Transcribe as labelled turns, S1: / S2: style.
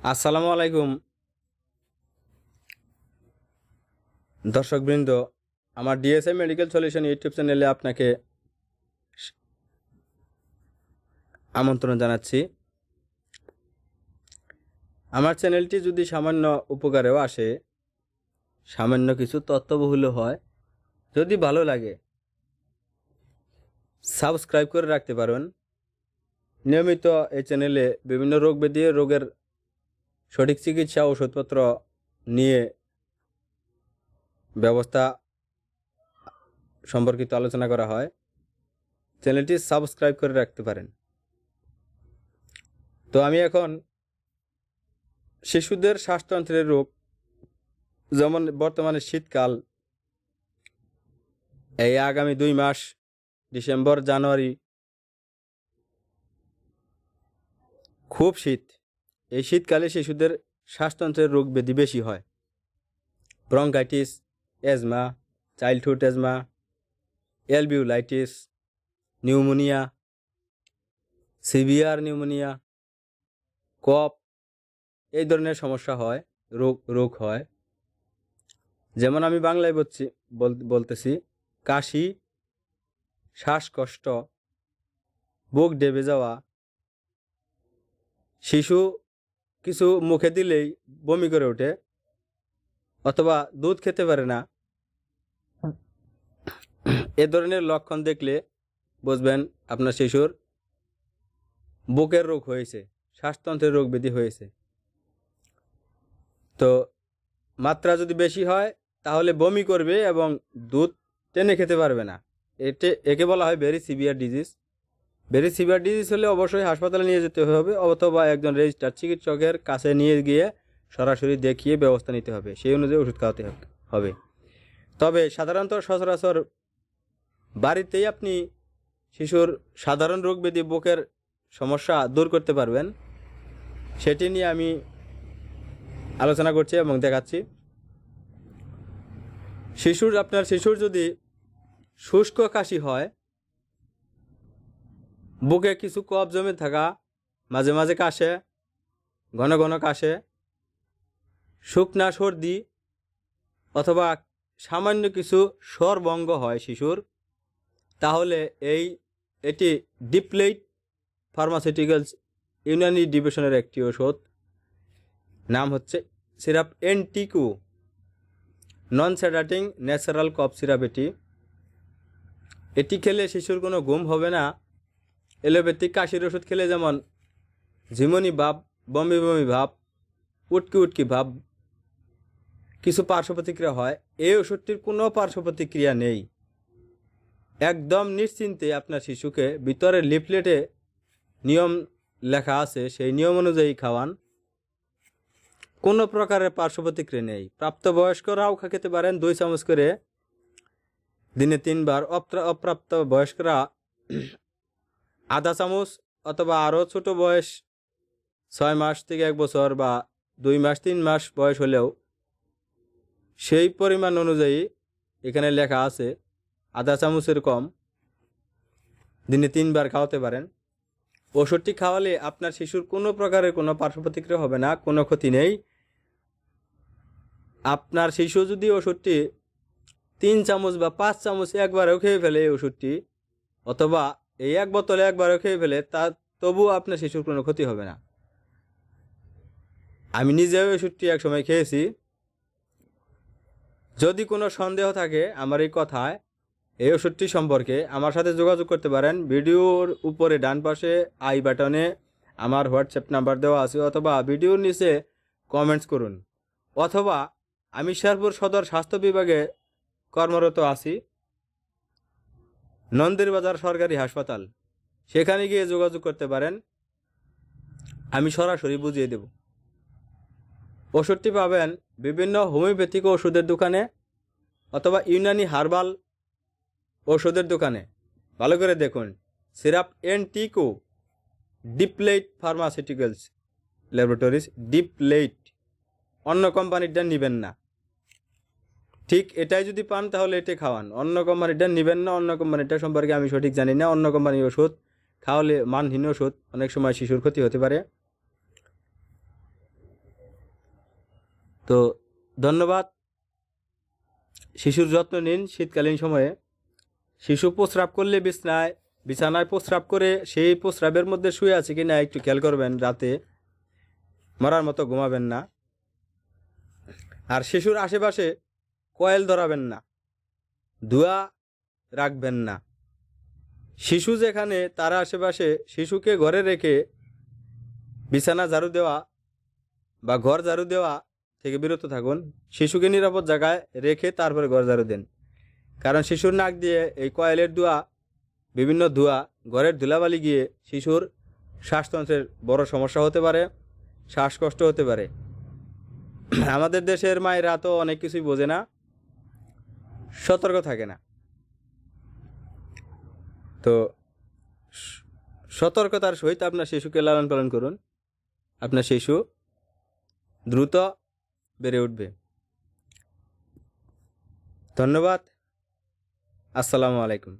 S1: আসসালামু আলাইকুম দর্শকবৃন্দ, আমার ডিএসএ মেডিকেল সলিউশন ইউটিউব চ্যানেলে আপনাকে আমন্ত্রণ জানাচ্ছি। আমার চ্যানেলটি যদি সামান্য উপকারেও আসে, সামান্য কিছু তথ্যবহুল হয়, যদি ভালো লাগে সাবস্ক্রাইব করে রাখতে পারেন। নিয়মিত এই চ্যানেলে বিভিন্ন রোগ ব্যাধি রোগের সঠিক চিকিৎসা ওষুধপত্র নিয়ে ব্যবস্থা সম্পর্কিত আলোচনা করা হয়। চ্যানেলটি সাবস্ক্রাইব করে রাখতে পারেন। তো আমি এখন শিশুদের শ্বাসতন্ত্রের রোগ, যেমন বর্তমানে শীতকাল, এই আগামী 2 মাস ডিসেম্বর জানুয়ারি খুব শীত। এই শীতকালে শিশুদের শ্বাসতন্ত্রের রোগ ব্যাধি বেশি হয়। Bronchitis, asthma, childhood asthma, alveolitis, pneumonia, severe pneumonia, cough, এই ধরনের সমস্যা হয়, রোগ হয়। যেমন আমি বাংলায় বলতেছি, কাশি, শ্বাসকষ্ট, বুক ডেবে যাওয়া, শিশু কিছু মুখে দিলেই বমি করে ওঠে অথবা দুধ খেতে পারে না। এ ধরনের লক্ষণ দেখলে বুঝবেন আপনার শিশুর বুকের রোগ হয়েছে, শ্বাসতন্ত্রের রোগ ব্যাধি হয়েছে। তো মাত্রা যদি বেশি হয় তাহলে বমি করবে এবং দুধ টেনে খেতে পারবে না। একে বলা হয় very severe disease. Very severe disease হলে অবশ্যই হাসপাতালে নিয়ে যেতে হবে অথবা একজন রেজিস্টার্ড চিকিৎসকের কাছে নিয়ে গিয়ে সরাসরি দেখিয়ে ব্যবস্থা নিতে হবে, সেই অনুযায়ী ওষুধ খাওয়াতে হবে। তবে সাধারণত সচরাচর বাড়িতেই আপনি শিশুর সাধারণ রোগ ব্যাধি, বুকের সমস্যা দূর করতে পারবেন। সেটি নিয়ে আমি আলোচনা করছি এবং দেখাচ্ছি। আপনার শিশুর যদি শুষ্ক কাশি হয়, বুকে কিছু কফ জমে থাকা, মাঝে মাঝে কাশে, ঘন ঘন কাশে, শুকনা সর্দি অথবা সামান্য কিছু স্বরভঙ্গ হয় শিশুর, তাহলে এটি ডিপ্লেট ফার্মাসিউটিক্যালস ইউনানি ডিভিশনের একটি ওষুধ, নাম হচ্ছে সিরাপ এনটিকিউ, নন সেডাটিং ন্যাচারাল কফ সিরাপ। এটি খেলে শিশুর কোনো ঘুম হবে না। এলোপ্যাথিক কাশির ওষুধ খেলে যেমন ঝিমুনি ভাব, বমি বমি ভাব, উটকি উটকি ভাব, কিছু পার্শ্ব প্রতিক্রিয়া হয়, এই ওষুধটির কোনো পার্শ্ব প্রতিক্রিয়া নেই। একদম নিশ্চিন্তে আপনার শিশুকে, ভিতরে লিফলেটে নিয়ম লেখা আছে, সেই নিয়ম অনুযায়ী খাওয়ান, কোনো প্রকারের পার্শ্ব প্রতিক্রিয়া নেই। প্রাপ্তবয়স্করাও খেতে পারেন 2 চামচ করে দিনে 3 বার। অপ্রাপ্ত বয়স্করা আধা চামচ অথবা আরও ছোট বয়স 6 মাস থেকে 1 বছর বা 2 মাস 3 মাস বয়স হলেও সেই পরিমাণ অনুযায়ী এখানে লেখা আছে আধা চামচের কম দিনে 3 বার খাওয়াতে পারেন। ওষুধটি খাওয়ালে আপনার শিশুর কোনো প্রকারের কোনো পার্শ্ব প্রতিক্রিয়া হবে না, কোনো ক্ষতি নেই। আপনার শিশু যদি ওষুধটি 3 চামচ বা 5 চামচ একবারেও খেয়ে ফেলে এই ওষুধটি, অথবা এই 1 বোতলে একবারও খেয়ে ফেলে, তবুও আপনার শিশুর কোনো ক্ষতি হবে না। আমি নিজেও ওষুধটি একসময় খেয়েছি। যদি কোনো সন্দেহ থাকে আমার এই কথায়, এই ওষুধটি সম্পর্কে, আমার সাথে যোগাযোগ করতে পারেন। ভিডিওর উপরে ডান পাশে আই বাটনে আমার হোয়াটসঅ্যাপ নাম্বার দেওয়া আছে, অথবা ভিডিওর নিচে কমেন্টস করুন, অথবা আমি শেরপুর সদর স্বাস্থ্য বিভাগে কর্মরত আছি, নন্দির বাজার সরকারি হাসপাতাল, সেখানে গিয়ে যোগাযোগ করতে পারেন, আমি সরাসরি বুঝিয়ে দেব। ওষুধটি পাবেন বিভিন্ন হোমিওপ্যাথিক ওষুধের দোকানে অথবা ইউনানি হার্বাল ওষুধের দোকানে। ভালো করে দেখুন, সিরাপ এনটিকিউ, ডিপ্লেট ফার্মাসিউটিক্যালস ল্যাবরেটরিজ, ডিপ্লেট। অন্য কোম্পানিটা নেবেন না। ঠিক এটাই যদি পান তাহলে এটা খাওয়ান, অন্য কোম্পানিটা নেবেন না। অন্য কোম্পানিটা সম্পর্কে আমি সঠিক জানি না। অন্য কোম্পানির ওষুধ খাওয়ালে মানহীন ওষুধ, অনেক সময় শিশুর ক্ষতি হতে পারে। তো ধন্যবাদ। শিশুর যত্ন নিন শীতকালীন সময়ে। শিশু প্রস্রাব করলে বিছানায় প্রস্রাব করে সেই প্রস্রাবের মধ্যে শুয়ে আছে কি না একটু খেয়াল করবেন। রাতে মরার মতো ঘুমাবেন না। আর শিশুর আশেপাশে কয়েল ধরাবেন না, ধোঁয়া রাখবেন না। শিশু যেখানে তার আশেপাশে শিশুকে ঘরে রেখে বিছানা ঝাড়ু দেওয়া বা ঘর ঝাড়ু দেওয়া থেকে বিরত থাকুন। শিশুকে নিরাপদ জায়গায় রেখে তারপরে ঘর ঝাড়ু দেন। কারণ শিশুর নাক দিয়ে এই কয়েলের বিভিন্ন ধোঁয়া ঘরের ধুলাবালি গিয়ে শিশুর শ্বাসতন্ত্রের বড় সমস্যা হতে পারে, শ্বাসকষ্ট হতে পারে। আমাদের দেশের মায়েরা তো অনেক কিছুই বোঝে না, সতর্ক থাকে না। তো সতর্কতার সহিত আপনার শিশুকে লালন পালন করুন। আপনার শিশু দ্রুত বেড়ে উঠবে। ধন্যবাদ। আসসালামু আলাইকুম।